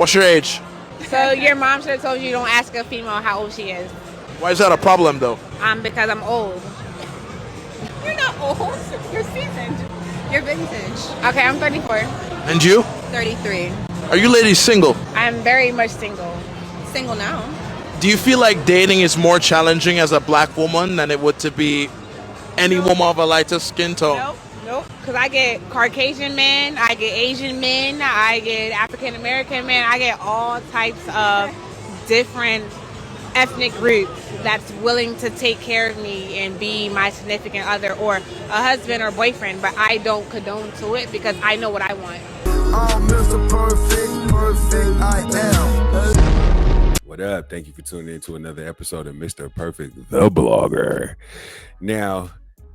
What's your age? So your mom should have told you don't ask a female how old she is. Why is that a problem though? Because I'm old. You're not old. You're seasoned. You're vintage. Okay, I'm 34. And you? 33. Are you ladies single? I'm very much single. Single now. Do you feel like dating is more challenging as a black woman than it would to be any woman of a lighter skin tone? Nope. Because I get Caucasian men, I get Asian men, I get African American men, I get all types of different ethnic groups that's willing to take care of me and be my significant other or a husband or boyfriend, but I don't condone to it because I know what I want. I'm Mr. Perfect, I am. What up? Thank you for tuning in to another episode of Mr. Perfect, the blogger. Now,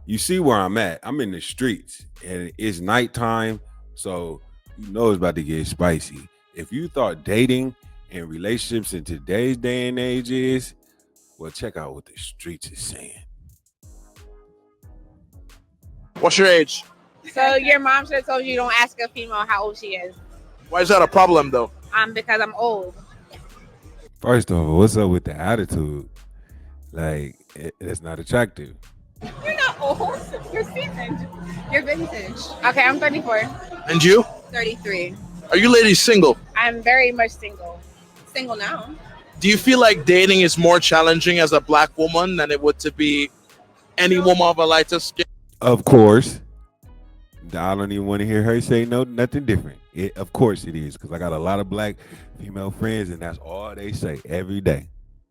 you see where I'm at. I'm in the streets and it's nighttime, so you know it's about to get spicy. If you thought dating and relationships in today's day and age is, well, check out what the streets is saying. What's your age? So your mom should have told you don't ask a female how old she is. Why is that a problem though? Because I'm old. First of all, what's up with the attitude? Like, it's not attractive. You're not old. You're seasoned. You're vintage. Okay, I'm 34. And you? 33. Are you ladies single? I'm very much single. Single now. Do you feel like dating is more challenging as a black woman than it would to be any woman of a lighter skin? Of course. I don't even want to hear her say nothing different. Of course it is, because I got a lot of black female friends, and that's all they say every day.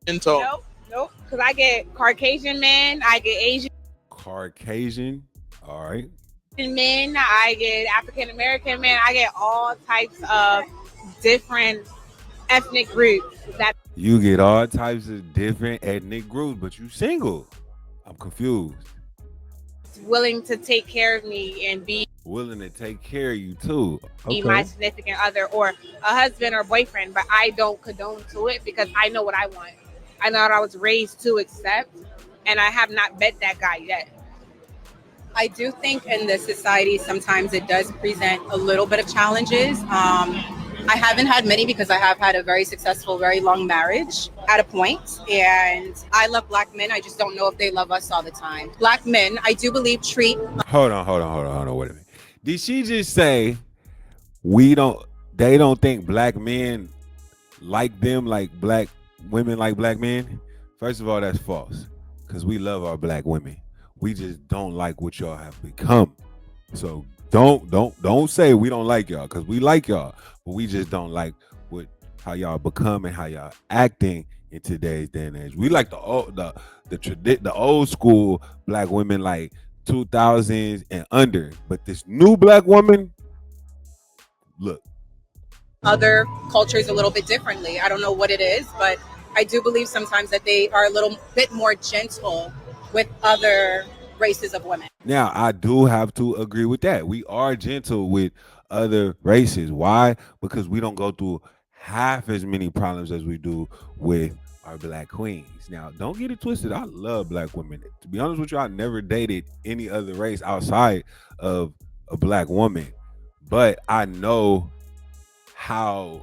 Tone. Nope. Because I get Caucasian men, I get Asian Caucasian, all right. men, I get African American men, I get all types of different ethnic groups that You get all types of different ethnic groups, but you single. I'm confused. willing to take care of me and be Willing to take care of you too. my significant other or a husband or boyfriend, but I don't condone to it because I know what I want. I know what I was raised to accept, and I have not met that guy yet. I do think in this society, sometimes it does present a little bit of challenges. I haven't had many because I have had a very successful, very long marriage at a point. And I love black men. I just don't know if they love us all the time. Black men, I do believe treat. Hold on, wait a minute. Did she just say they don't think black men like them like black women like black men? First of all, that's false. Because we love our black women. We just don't like what y'all have become. So don't say we don't like y'all, because we like y'all, but we just don't like how y'all become and how y'all acting in today's day and age. We like the old school black women, like 2000s and under, but this new black woman, look, Other cultures a little bit differently. I don't know what it is, but I do believe sometimes that they are a little bit more gentle with other races of women. now I do have to agree with that. We are gentle with other races. Why? Because we don't go through half as many problems as we do with our black queens. Now, don't get it twisted. I love black women. To be honest with you, I never dated any other race outside of a black woman, but I know how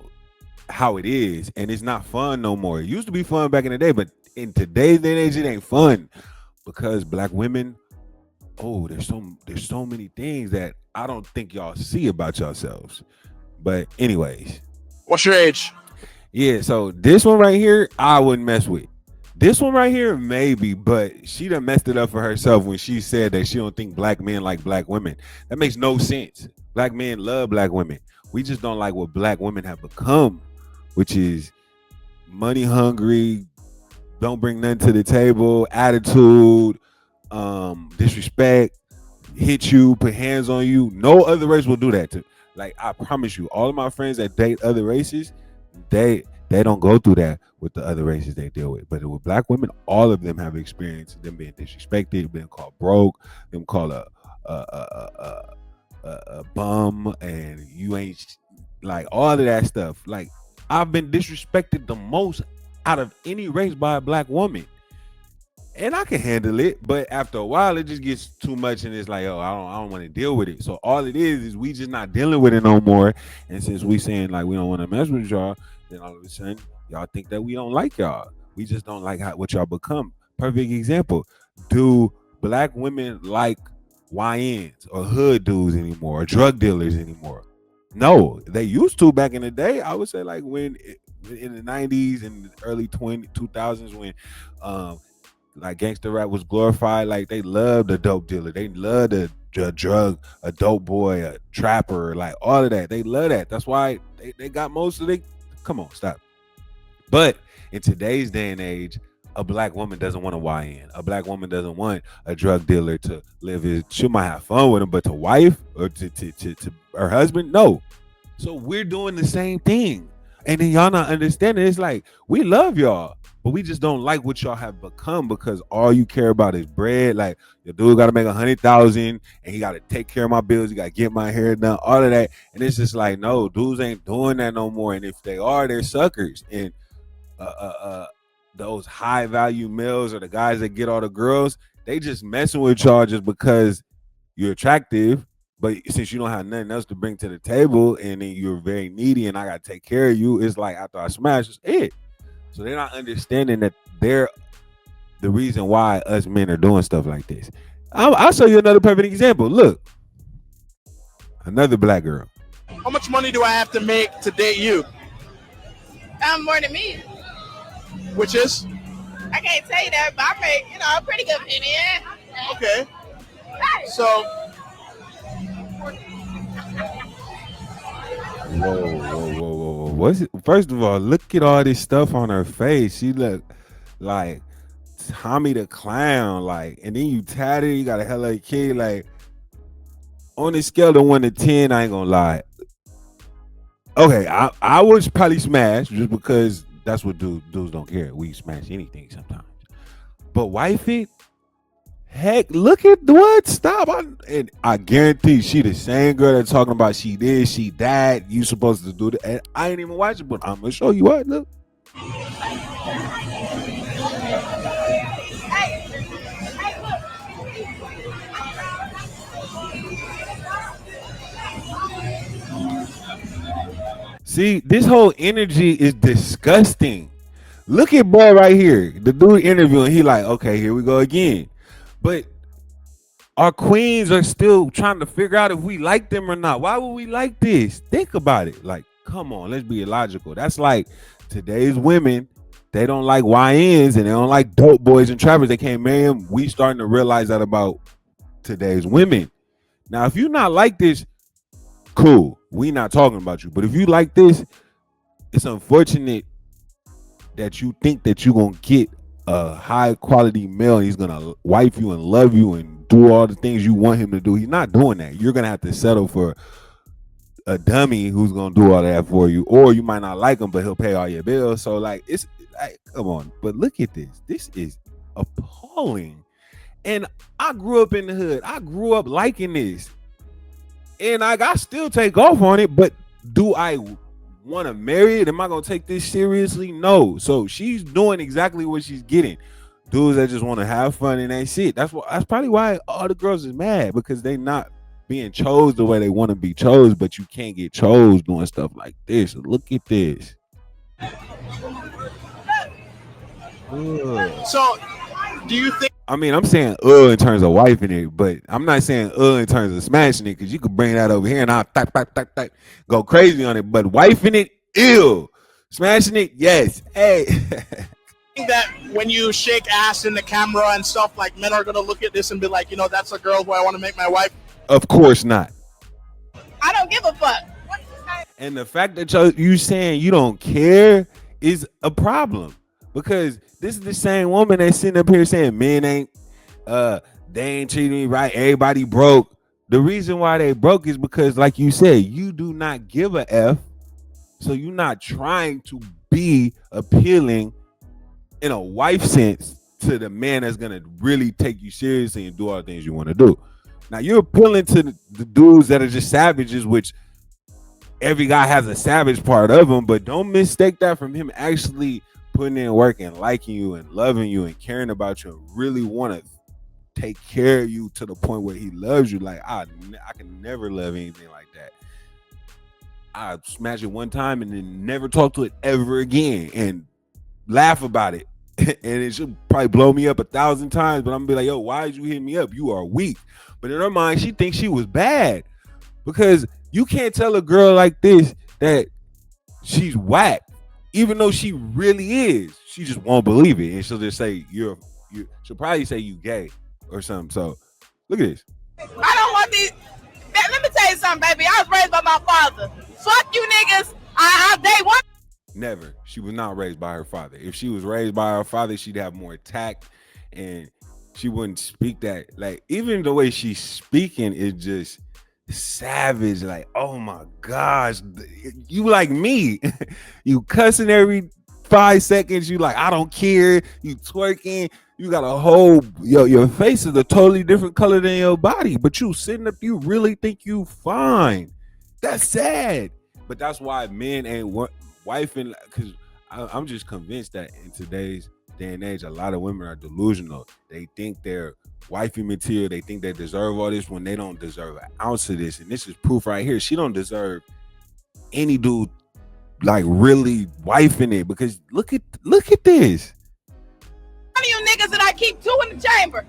it is, and it's not fun no more. It used to be fun back in the day, but in today's day and age, it ain't fun because black women, there's so many things that I don't think y'all see about yourselves. But anyways, What's your age? yeah, so this one right here, I wouldn't mess with. This one right here, maybe, but she done messed it up for herself when she said that she don't think black men like black women. That makes no sense. Black men love black women. We just don't like what black women have become, which is money hungry, don't bring nothing to the table, attitude, disrespect, hit you, put hands on you. No other race will do that to. Like, I promise you, all of my friends that date other races, they don't go through that with the other races they deal with. But with black women, all of them have experienced them being disrespected, being called broke, them called a bum, and you ain't, like, all of that stuff. Like, I've been disrespected the most out of any race by a black woman. and I can handle it, but after a while, it just gets too much, and it's like, oh, I don't want to deal with it. So all it is we just not dealing with it no more. And since we saying like we don't want to mess with y'all, then all of a sudden y'all think that we don't like y'all. We just don't like what y'all become. Perfect example. Do black women like YNs or hood dudes anymore, or drug dealers anymore? No, they used to back in the day. I would say like in the 90s and the early 2000s when like gangster rap was glorified. Like they loved a dope dealer, they loved a dope boy, a trapper, like all of that. They love that. That's why they got most of the. Come on, stop. But in today's day and age, a black woman doesn't want a YN. A black woman doesn't want a drug dealer to live his. She might have fun with him, but to wife or to her husband, no. So we're doing the same thing, and then y'all not understanding. It's like we love y'all, but we just don't like what y'all have become because all you care about is bread. Like your dude got to make 100,000, and he got to take care of my bills. He got to get my hair done, all of that. And it's just like, no, dudes ain't doing that no more. And if they are, they're suckers. And those high value males or the guys that get all the girls, they just messing with y'all just because you're attractive. But since you don't have nothing else to bring to the table, and then you're very needy, and I gotta take care of you, it's like after I smash, it's it. So they're not understanding that they're the reason why us men are doing stuff like this. I'll show you another perfect example. Look, another black girl. How much money do I have to make to date you? More than me. Which is? I can't tell you that, but I make, a pretty good penny. Yeah. Okay. So. Whoa. What's it? First of all, look at all this stuff on her face. She look like Tommy the Clown. Like, and then you tatted, you got a hella kid. Like, on a scale of 1 to 10, I ain't gonna lie. Okay, I would probably smash just because that's what dudes don't care. We smash anything sometimes. But wife it, heck, look at what? Stop. And I guarantee she the same girl that's talking about she did, she died, you supposed to do that. And I ain't even watching, but I'm gonna show you what. Look. See, this whole energy is disgusting. Look at boy right here. The dude interviewing, he like, okay, here we go again. But our queens are still trying to figure out if we like them or not. Why would we like this? Think about it. Like, come on, let's be illogical. That's like today's women, they don't like YNs and they don't like dope boys and trappers. They can't marry them. We starting to realize that about today's women. Now, if you're not like this, cool. We not talking about you. But if you like this, it's unfortunate that you think that you're going to get a high quality male and he's going to wife you and love you and do all the things you want him to do. He's not doing that. You're going to have to settle for a dummy who's going to do all that for you. Or you might not like him, but he'll pay all your bills. So like, it's like, come on. But look at this. This is appalling. And I grew up in the hood. I grew up liking this. And I still take off on it, but do I want to marry it? Am I gonna take this seriously? No. So she's doing exactly what she's getting. Dudes that just want to have fun and that's it. That's probably why all the girls is mad, because they not being chose the way they want to be chose, but you can't get chose doing stuff like this. Look at this. Ugh. So, do you think? I mean, I'm saying in terms of wifing it, but I'm not saying in terms of smashing it, because you could bring that over here and I'll go crazy on it. But wifing it, ew. Smashing it, yes. Hey. That when you shake ass in the camera and stuff, like men are gonna look at this and be like, that's a girl who I want to make my wife? Of course not. I don't give a fuck. And the fact that you saying you don't care is a problem, because this is the same woman that's sitting up here saying men ain't they ain't treating me right, everybody broke. The reason why they broke is because, like you said, you do not give a F, so you're not trying to be appealing in a wife sense to the man that's gonna really take you seriously and do all the things you want to do. Now you're appealing to the dudes that are just savages, which every guy has a savage part of him, but don't mistake that from him actually putting in work and liking you and loving you and caring about you and really want to take care of you to the point where he loves you. Like I can never love anything like that. I smash it one time and then never talk to it ever again and laugh about it. And it should probably blow me up 1,000 times, but I'm gonna be like, yo, why did you hit me up? You are weak. But in her mind, she thinks she was bad because you can't tell a girl like this that she's whack, even though she really is. She just won't believe it, and she'll just say you're. She'll probably say you gay or something. So look at this. I don't want these. Let me tell you something, baby. I was raised by my father. Fuck you niggas. Day one. Never. She was not raised by her father. If she was raised by her father, she'd have more tact and she wouldn't speak that. Like, even the way she's speaking is just savage. Like, oh my gosh, you like me. You cussing every 5 seconds. You like, I don't care. You twerking. You got a whole, your face is a totally different color than your body, but you sitting up, you really think you fine. That's sad. But that's why men ain't wifing, because I'm just convinced that in today's day and age, a lot of women are delusional. They think they're wifey material. They think they deserve all this when they don't deserve an ounce of this. And this is proof right here. She don't deserve any dude like really wifing it, because look at this. One of you niggas that I keep 2 in the chamber.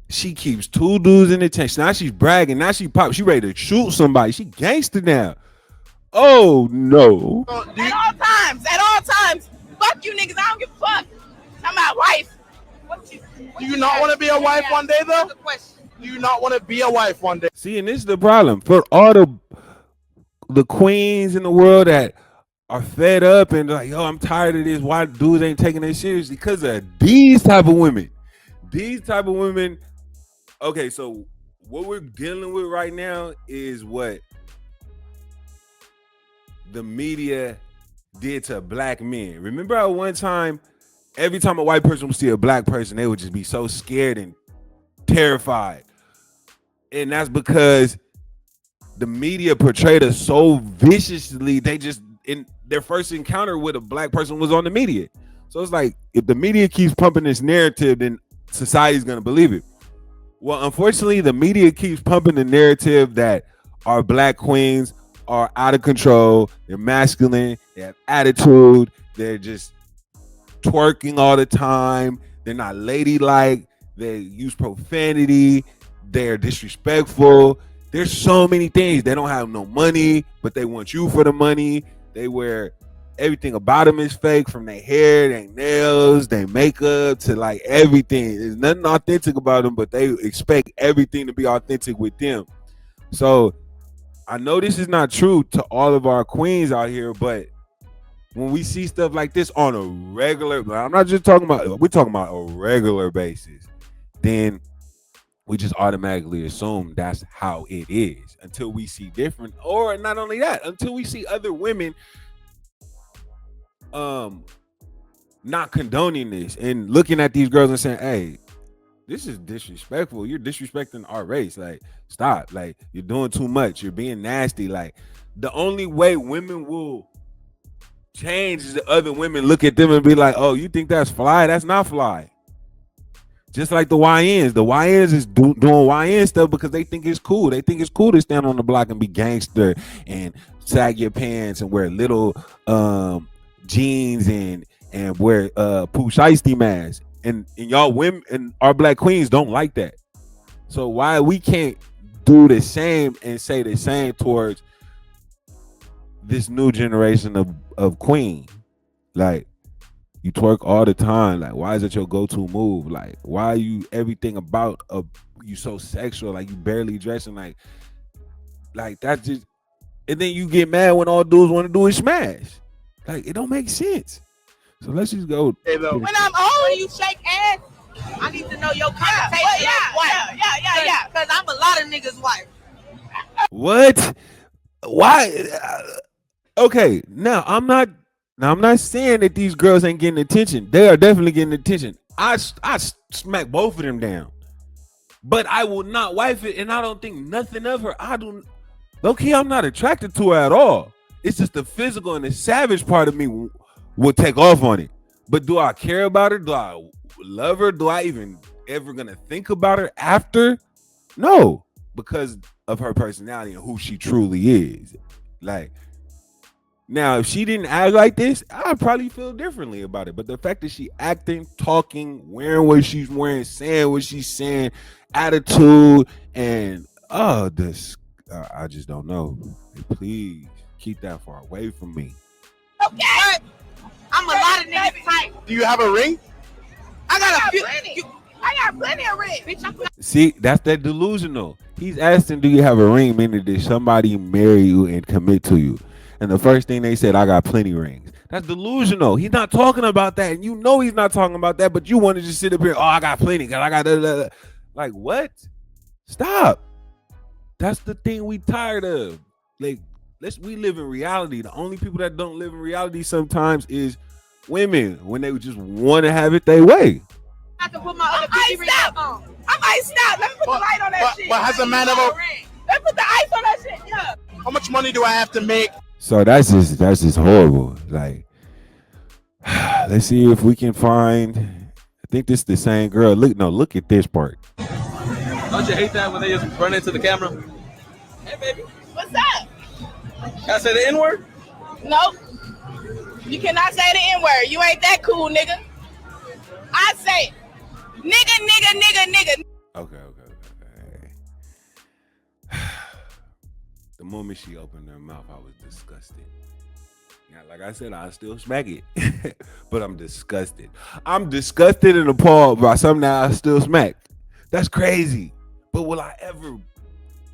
She keeps 2 dudes in the tank. Now she's bragging. Now she ready to shoot somebody. She gangster now. Oh no. At all times. Fuck you niggas. I don't give a fuck. I'm my wife. Do you not want to be a wife one day, though? Do you not want to be a wife one day? See, and this is the problem. For all the queens in the world that are fed up and like, yo, I'm tired of this. Why dudes ain't taking it seriously? Because of these type of women. These type of women. Okay, so what we're dealing with right now is what the media did to black men. Remember at one time, every time a white person would see a black person, they would just be so scared and terrified. And that's because the media portrayed us so viciously. They just, in their first encounter with a black person was on the media. So it's like, if the media keeps pumping this narrative, then society's going to believe it. Well, unfortunately, the media keeps pumping the narrative that our black queens are out of control. They're masculine. They have attitude. They're just twerking all the time. They're not ladylike. They use profanity. They're disrespectful. There's so many things. They don't have no money, but they want you for the money. They wear everything about them is fake, from their hair, their nails, their makeup, to like everything. There's nothing authentic about them, but they expect everything to be authentic with them. So I know this is not true to all of our queens out here, but when we see stuff like this on a regular, I'm not just talking about, we're talking about a regular basis, then we just automatically assume that's how it is until we see different. Or not only that, until we see other women not condoning this and looking at these girls and saying, hey, this is disrespectful. You're disrespecting our race. Like, stop. Like, you're doing too much. You're being nasty. Like, the only way women will change is the other women look at them and be like, oh, you think that's fly? That's not fly. Just like the YNs. The YNs is doing YN stuff because they think it's cool. They think it's cool to stand on the block and be gangster and sag your pants and wear little jeans and wear Pooh Shiesty masks. And y'all women and our black queens don't like that. So why we can't do the same and say the same towards this new generation of queen? Like, you twerk all the time. Like, why is it your go-to move? Like, why are you everything about you so sexual? Like, you barely dressing like that's just. And then you get mad when all dudes want to do is smash. Like, it don't make sense. So let's just go. Hey, though. When I'm old, you shake ass. I need to know your connotation. Yeah. Because I'm a lot of niggas' wife. What? Why? Okay, now I'm not saying that these girls ain't getting attention. They are definitely getting attention. I smack both of them down, but I will not wife it, and I don't think nothing of her. Low key, I'm not attracted to her at all. It's just the physical and the savage part of me will take off on it. But do I care about her? Do I love her? Do I even ever gonna think about her after? No, because of her personality and who she truly is. Like, now, if she didn't act like this, I'd probably feel differently about it. But the fact that she acting, talking, wearing what she's wearing, saying what she's saying, attitude, and this, I just don't know. Please keep that far away from me. Okay. I'm a lot of niggas type. Do you have a ring? I got plenty of rings. Bitch, See, that's that delusional. He's asking, do you have a ring? Meaning, did somebody marry you and commit to you? And the first thing they said, I got plenty rings. That's delusional. He's not talking about that. And you know he's not talking about that, but you want to just sit up here, I got plenty, because I got like, what? Stop. That's the thing we tired of. Like, we live in reality. The only people that don't live in reality sometimes is women, when they just want to have it their way. I can put my other pinky ring on. I might stop. Let me put the light on that shit. But has a man ever? Let me put the ice on that shit. Yeah. How much money do I have to make? So that's just horrible. Like, let's see if we can find. I think this is the same girl. Look at this part. Don't you hate that when they just run into the camera? Hey, baby. What's up? Can I say the N-word? Nope. You cannot say the N-word. You ain't that cool, nigga. I say it. Nigga. Okay. The moment she opened her mouth, I was disgusted. Now, like I said, I still smack it, but I'm disgusted. I'm disgusted and appalled by something that I still smack. That's crazy. But will I ever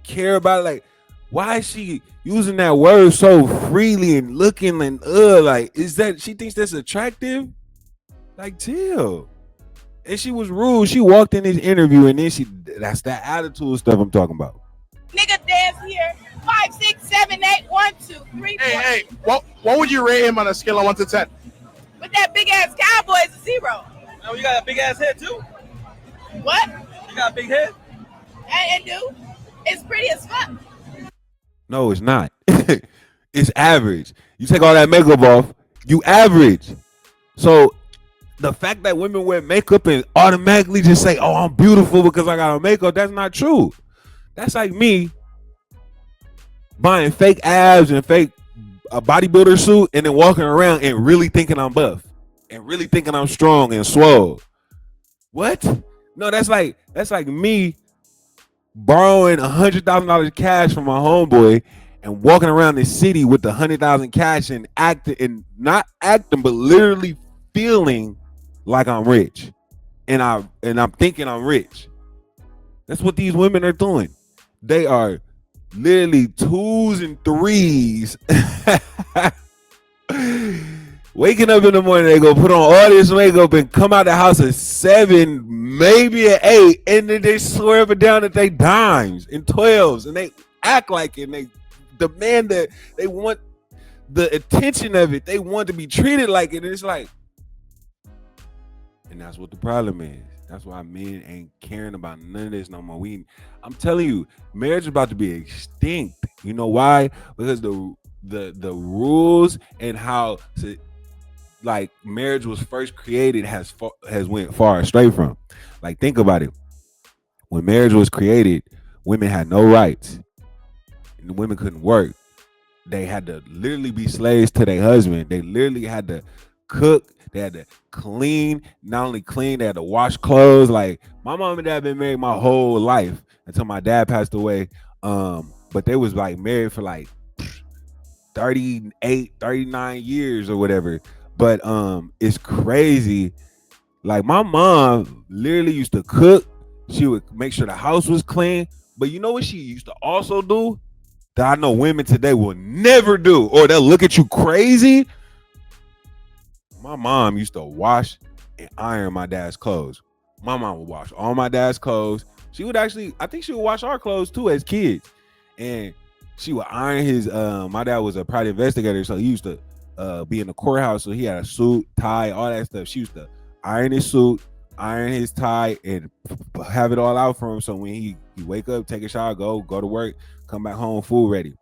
care about it? Like, why is she using that word so freely and looking and like, is that she thinks that's attractive? Like, chill. And she was rude. She walked in this interview and then that's that attitude stuff I'm talking about. Nigga dance here. 5, 6, 7, 8, 1, 2, 3, 4. Hey, what would you rate him on a scale of 1 to 10? With that big ass cowboy is a 0. Oh, you got a big ass head too? What? You got a big head? And do. It's pretty as fuck. No, it's not. It's average. You take all that makeup off, you average. So the fact that women wear makeup and automatically just say, oh, I'm beautiful because I got on makeup, that's not true. That's like me buying fake abs and fake bodybuilder suit and then walking around and really thinking I'm buff and really thinking I'm strong and swole. What? No, that's like me borrowing $100,000 cash from my homeboy and walking around the city with the $100,000 cash and not acting, but literally feeling like I'm rich, and I'm thinking I'm rich. That's what these women are doing. They are literally 2s and 3s. Waking up in the morning, they go put on all this makeup and come out the house at 7, maybe at 8, and then they swear up and down that they dimes and 12s, and they act like it, and they demand that they want the attention of it. They want to be treated like it. And it's like, and that's what the problem is. That's why men ain't caring about none of this no more. I'm telling you, marriage is about to be extinct. You know why? Because the rules and how like marriage was first created has went far astray from. Like, think about it. When marriage was created, women had no rights. And the women couldn't work. They had to literally be slaves to their husband. They literally had to cook. They had to clean. Not only clean, they had to wash clothes. Like, my mom and dad been married my whole life until my dad passed away. But they was like married for like 38, 39 years or whatever. But it's crazy. Like, my mom literally used to cook. She would make sure the house was clean. But you know what she used to also do that I know women today will never do, or they'll look at you crazy? My mom used to wash and iron my dad's clothes. My mom would wash all my dad's clothes. She would actually, I think she would wash our clothes too as kids. And she would iron his, my dad was a private investigator, so he used to be in the courthouse, so he had a suit, tie, all that stuff. She used to iron his suit, iron his tie, and have it all out for him, so when he wake up, take a shower, go to work, come back home, food ready.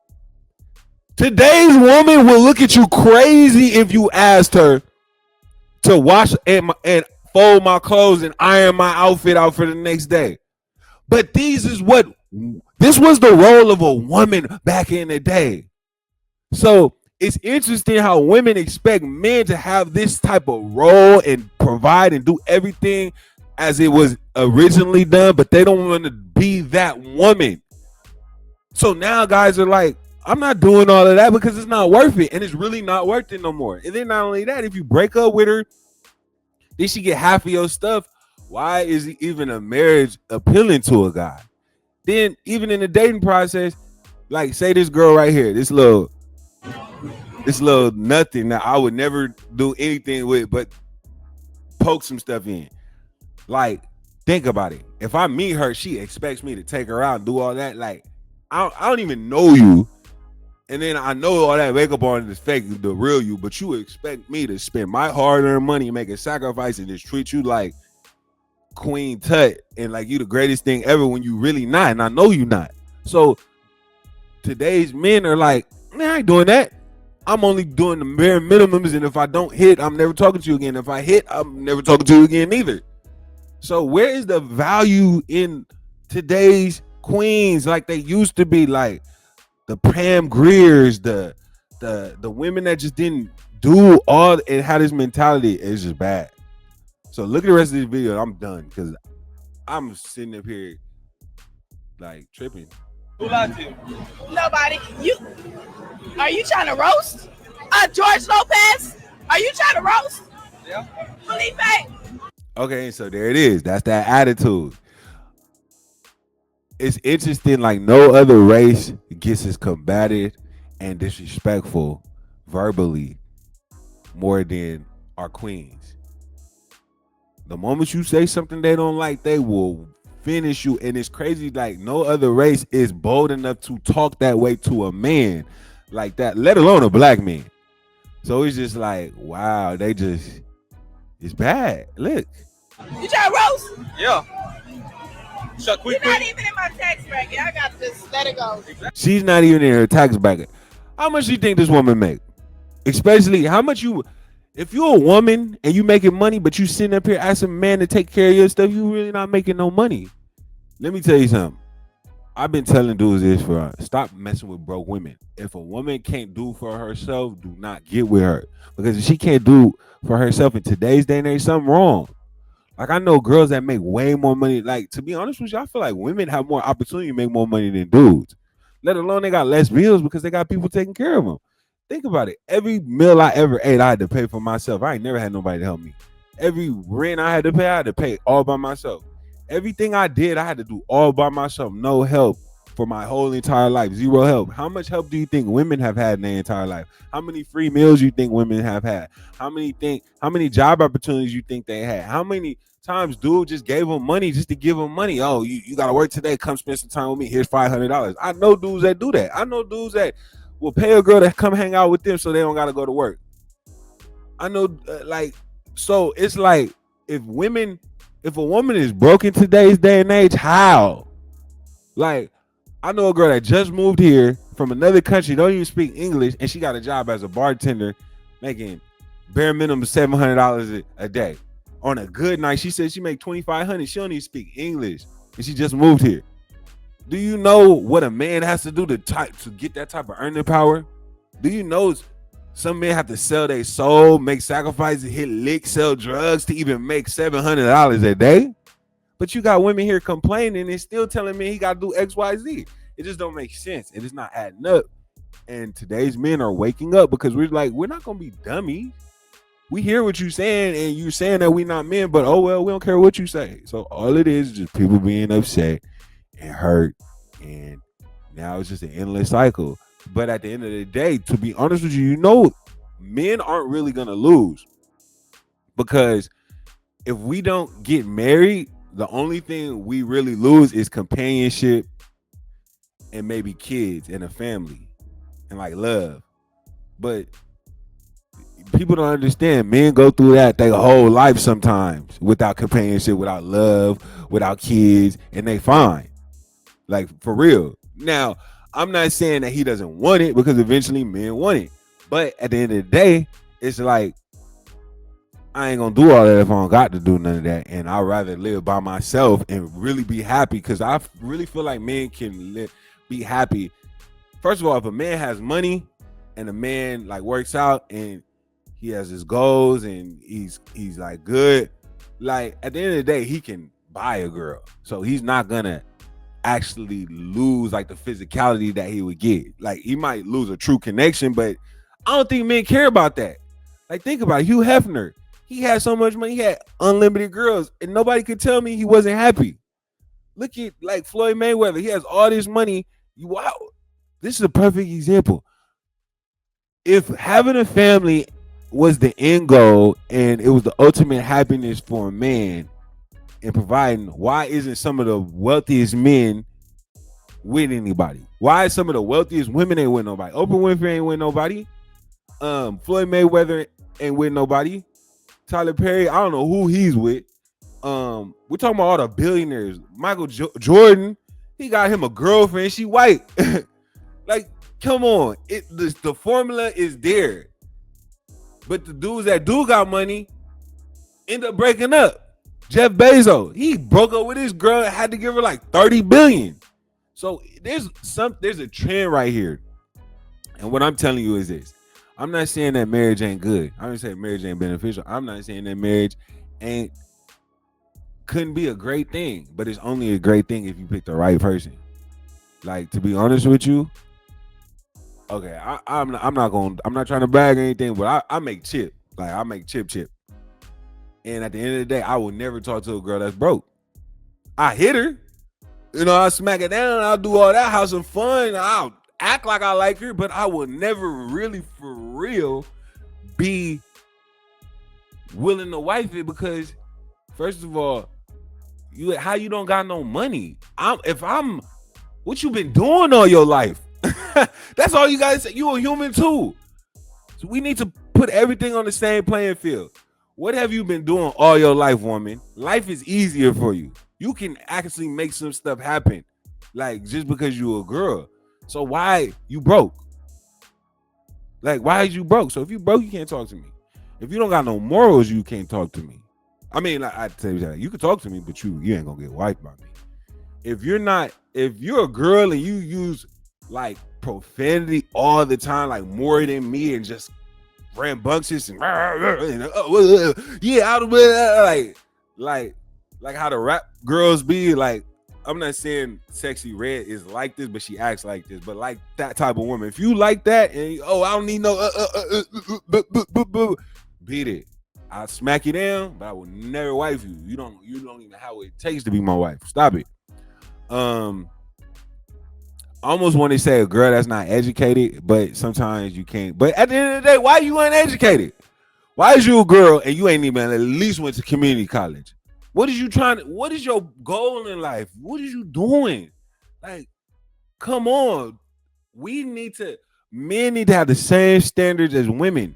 Today's woman will look at you crazy if you asked her, to wash and fold my clothes and iron my outfit out for the next day. But this was the role of a woman back in the day. So it's interesting how women expect men to have this type of role and provide and do everything as it was originally done, but they don't want to be that woman. So now guys are like, I'm not doing all of that because it's not worth it, and it's really not worth it no more. And then not only that, if you break up with her, then she get half of your stuff. Why is even a marriage appealing to a guy? Then even in the dating process, like say this girl right here, this little nothing that I would never do anything with but poke some stuff in. Like, think about it. If I meet her, she expects me to take her out and do all that. Like, I don't even know you. And then I know all that makeup on is fake, the real you, but you expect me to spend my hard-earned money and make a sacrifice and just treat you like Queen Tut and like you the greatest thing ever when you really not, and I know you not. So today's men are like, man, I ain't doing that. I'm only doing the bare minimums, and if I don't hit, I'm never talking to you again. If I hit, I'm never talking to you again either. So where is the value in today's queens like they used to be, like the Pam Greers, the women that just didn't do all and had this mentality? It's just bad. So look at the rest of this video. I'm done because I'm sitting up here like tripping. Who lied to you? Nobody. Are you trying to roast? George Lopez? Are you trying to roast? Yeah. Felipe? Okay, so there it is. That's that attitude. It's interesting, like no other race gets as combative and disrespectful verbally more than our queens. The moment you say something they don't like, they will finish you. And it's crazy, like no other race is bold enough to talk that way to a man like that, let alone a black man. So it's just like, wow, it's bad. Look. You trying to roast? Yeah. Shut quick. You're not even in my tax bracket. I got to just let it go. She's not even in her tax bracket. How much do you think this woman make? Especially how much if you're a woman and you making money, but you sitting up here asking a man to take care of your stuff, you really not making no money. Let me tell you something. I've been telling dudes this for stop messing with broke women. If a woman can't do for herself, do not get with her. Because if she can't do for herself in today's day and age, something wrong. Like I know girls that make way more money. Like to be honest with you, I feel like women have more opportunity to make more money than dudes. Let alone they got less bills because they got people taking care of them. Think about it. Every meal I ever ate, I had to pay for myself. I ain't never had nobody to help me. Every rent I had to pay all by myself. Everything I did, I had to do all by myself. No help for my whole entire life. Zero help. How much help do you think women have had in their entire life? How many free meals you think women have had? How many job opportunities you think they had? How many times dude just gave them money just to give them money? Oh, you got to work today. Come spend some time with me. Here's $500. I know dudes that do that. I know dudes that will pay a girl to come hang out with them so they don't got to go to work. I know so it's like if a woman is broke in today's day and age, how? Like, I know a girl that just moved here from another country, don't even speak English, and she got a job as a bartender making bare minimum $700 a day. On a good night, she said she make $2,500. She don't even speak English, and she just moved here. Do you know what a man has to do to get that type of earning power? Do you know some men have to sell their soul, make sacrifices, hit licks, sell drugs to even make $700 a day? But you got women here complaining and still telling me he got to do X, Y, Z. It just don't make sense. It is not adding up. And today's men are waking up because we're not going to be dummies. We hear what you're saying, and you're saying that we're not men, but oh, well, we don't care what you say. So all it is just people being upset and hurt. And now it's just an endless cycle. But at the end of the day, to be honest with you, men aren't really going to lose. Because if we don't get married, the only thing we really lose is companionship and maybe kids and a family and like love. But people don't understand. Men go through that their whole life sometimes without companionship, without love, without kids, and they fine. Like for real. Now, I'm not saying that he doesn't want it because eventually men want it. But at the end of the day, it's like, I ain't gonna do all that if I don't got to do none of that. And I'd rather live by myself and really be happy, because I really feel like men can be happy. First of all, if a man has money and a man like works out and he has his goals and he's like good, like at the end of the day, he can buy a girl. So he's not gonna actually lose like the physicality that he would get. Like he might lose a true connection, but I don't think men care about that. Like think about it. Hugh Hefner, he had so much money, he had unlimited girls, and nobody could tell me he wasn't happy. Look at like Floyd Mayweather, he has all this money. Wow, this is a perfect example. If having a family was the end goal and it was the ultimate happiness for a man and providing, why isn't some of the wealthiest men with anybody? Why is some of the wealthiest women ain't with nobody? Oprah Winfrey ain't with nobody. Floyd Mayweather ain't with nobody. Tyler Perry, I don't know who he's with. We're talking about all the billionaires. Michael Jordan, he got him a girlfriend. She white. Like, come on. The formula is there. But the dudes that do got money end up breaking up. Jeff Bezos, he broke up with his girl and had to give her like 30 billion. So there's a trend right here. And what I'm telling you is this. I'm not saying that marriage ain't good. I'm not saying marriage ain't beneficial. I'm not saying that marriage couldn't be a great thing, but it's only a great thing if you pick the right person. Like, to be honest with you, okay, I'm not trying to brag or anything, but I make chip. Like, I make chip. And at the end of the day, I will never talk to a girl that's broke. I hit her. I'll smack it down. I'll do all that, have some fun. I'll act like I like her, but I will never really, for real, be willing to wife it, because, first of all, how you don't got no money? What you been doing all your life? That's all you guys say. You a human too. So we need to put everything on the same playing field. What have you been doing all your life, woman? Life is easier for you. You can actually make some stuff happen, like just because you a girl. So why you broke? Like, why is you broke? So if you broke, you can't talk to me. If you don't got no morals, you can't talk to me. I mean, like, I tell you that you can talk to me, but you ain't gonna get wiped by me. If you're a girl and you use like profanity all the time, like more than me, and just rambunctious and yeah, out of like how the rap girls be like. I'm not saying Sexy Red is like this, but she acts like this. But like that type of woman, if you like that, and I don't need no beat it. I'll smack you down, but I will never wife you. You don't even have what it takes to be my wife. Stop it. I almost want to say a girl that's not educated, but sometimes you can't. But at the end of the day, why are you uneducated? Why is you a girl and you ain't even at least went to community college? What is your goal in life? What is you doing? Like, come on. Men need to have the same standards as women.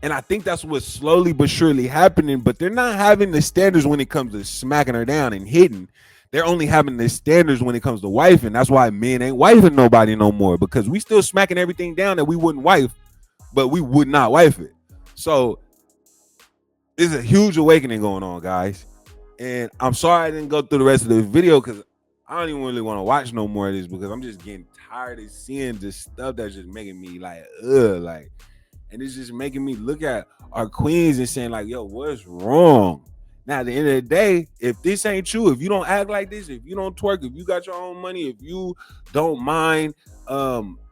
And I think that's what's slowly but surely happening, but they're not having the standards when it comes to smacking her down and hitting. They're only having the standards when it comes to wifing. That's why men ain't wifing nobody no more, because we still smacking everything down that we wouldn't wife, but we would not wife it. So there's a huge awakening going on, guys. And I'm sorry I didn't go through the rest of the video, because I don't even really want to watch no more of this, because I'm just getting tired of seeing this stuff that's just making me like, and it's just making me look at our queens and saying like, yo, what's wrong? Now, at the end of the day, if this ain't true, if you don't act like this, if you don't twerk, if you got your own money, if you don't mind,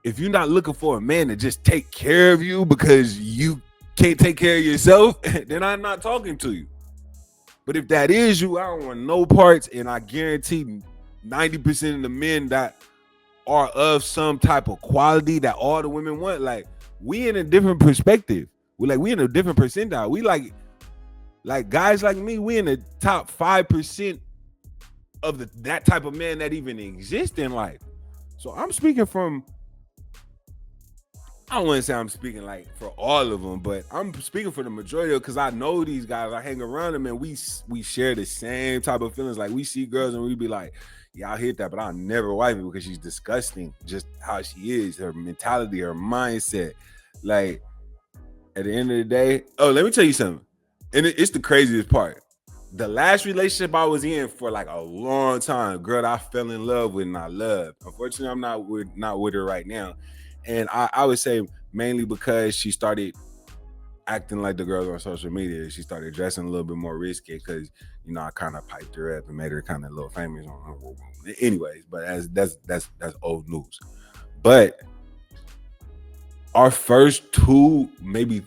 if you're not looking for a man to just take care of you because you can't take care of yourself, then I'm not talking to you. But if that is you, I don't want no parts, and I guarantee 90% of the men that are of some type of quality that all the women want, like, we in a different perspective. We in a different percentile. We like guys like me, we in the top 5% of that type of man that even exist in life. So I'm speaking from, I don't want to say I'm speaking like for all of them, but I'm speaking for the majority, because I know these guys. I hang around them, and we share the same type of feelings. Like, we see girls and we be like, yeah, I'll hit that, but I'll never wife her because she's disgusting. Just how she is, her mentality, her mindset. Like, at the end of the day, let me tell you something. And it's the craziest part. The last relationship I was in for like a long time, girl that I fell in love with and I loved. Unfortunately, I'm not with her right now. And I would say mainly because she started acting like the girls on social media. She started dressing a little bit more risky because, you know, I kind of piped her up and made her kind of a little famous on her. Anyways, but that's old news. But our first two dates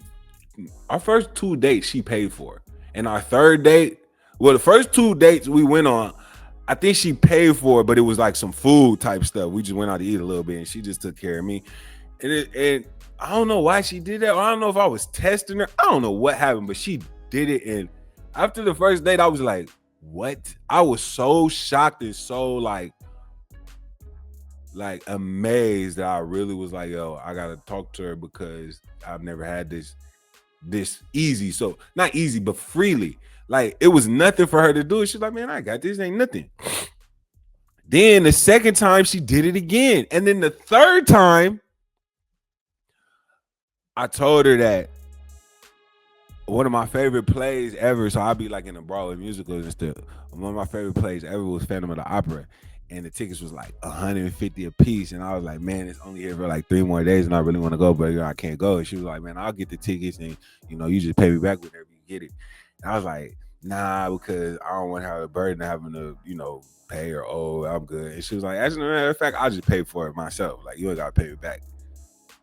she paid for. And our third date, well, the first 2 dates we went on, I think she paid for it, but it was like some food type stuff. We just went out to eat a little bit and she just took care of me. And I don't know why she did that. I don't know if I was testing her. I don't know what happened, but she did it. And after the first date, I was like, what? I was so shocked and so like amazed that I really was like, yo, I gotta talk to her because I've never had this easy. So not easy, but freely. Like it was nothing for her to do. She's like, man, I got this, ain't nothing. Then the second time she did it again. And then the third time, I told her that one of my favorite plays ever, so I'll be like in the Broadway musicals and stuff. One of my favorite plays ever was Phantom of the Opera. And the tickets was like $150 a piece. And I was like, man, it's only here for like 3 more days and I really want to go, but I can't go. And she was like, man, I'll get the tickets and, you know, you just pay me back whenever you get it. And I was like, nah, because I don't want to have a burden of having to, you know, pay or I'm good. And she was like, as a matter of fact, I'll just pay for it myself. Like, you ain't got to pay me back.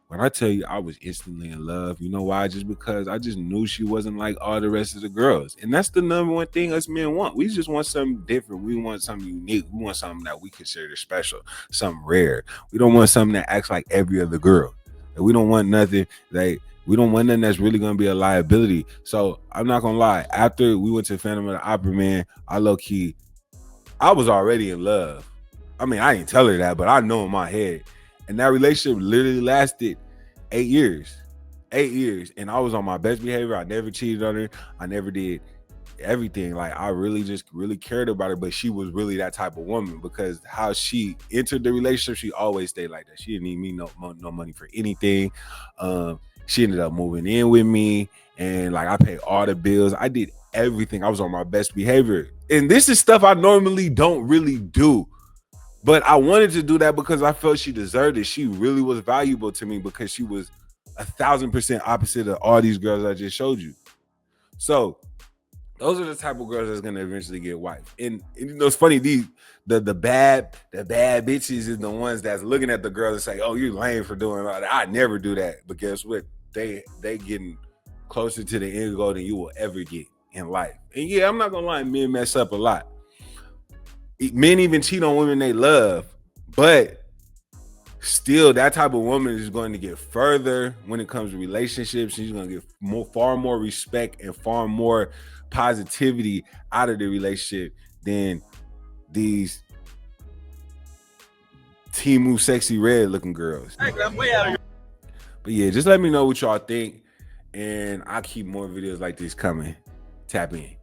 When I tell you I was instantly in love, you know why? Just because I just knew she wasn't like all the rest of the girls. And that's the number one thing us men want. We just want something different. We want something unique. We want something that we consider special, something rare. We don't want something that acts like every other girl. And we don't want nothing that's really going to be a liability. So I'm not going to lie. After we went to Phantom of the Opera, man, I was already in love. I mean, I didn't tell her that, but I know in my head. And that relationship literally lasted 8 years. 8 years. And I was on my best behavior. I never cheated on her. I never did everything. Like, I really cared about her. But she was really that type of woman because how she entered the relationship, she always stayed like that. She didn't need me no money for anything. She ended up moving in with me. And, like, I paid all the bills. I did everything. I was on my best behavior. And this is stuff I normally don't really do. But I wanted to do that because I felt she deserved it. She really was valuable to me because she was 1,000% opposite of all these girls I just showed you. So those are the type of girls that's gonna eventually get wife. And you know, it's funny, the bad bitches is the ones that's looking at the girls and say, "Oh, you're lame for doing all that." I never do that. But guess what? They getting closer to the end goal than you will ever get in life. And yeah, I'm not gonna lie, men mess up a lot. Men even cheat on women they love, but still that type of woman is going to get further when it comes to relationships. She's going to get far more respect and far more positivity out of the relationship than these Temu Sexy Red looking girls. But yeah, just let me know what y'all think, and I'll keep more videos like this coming. Tap in.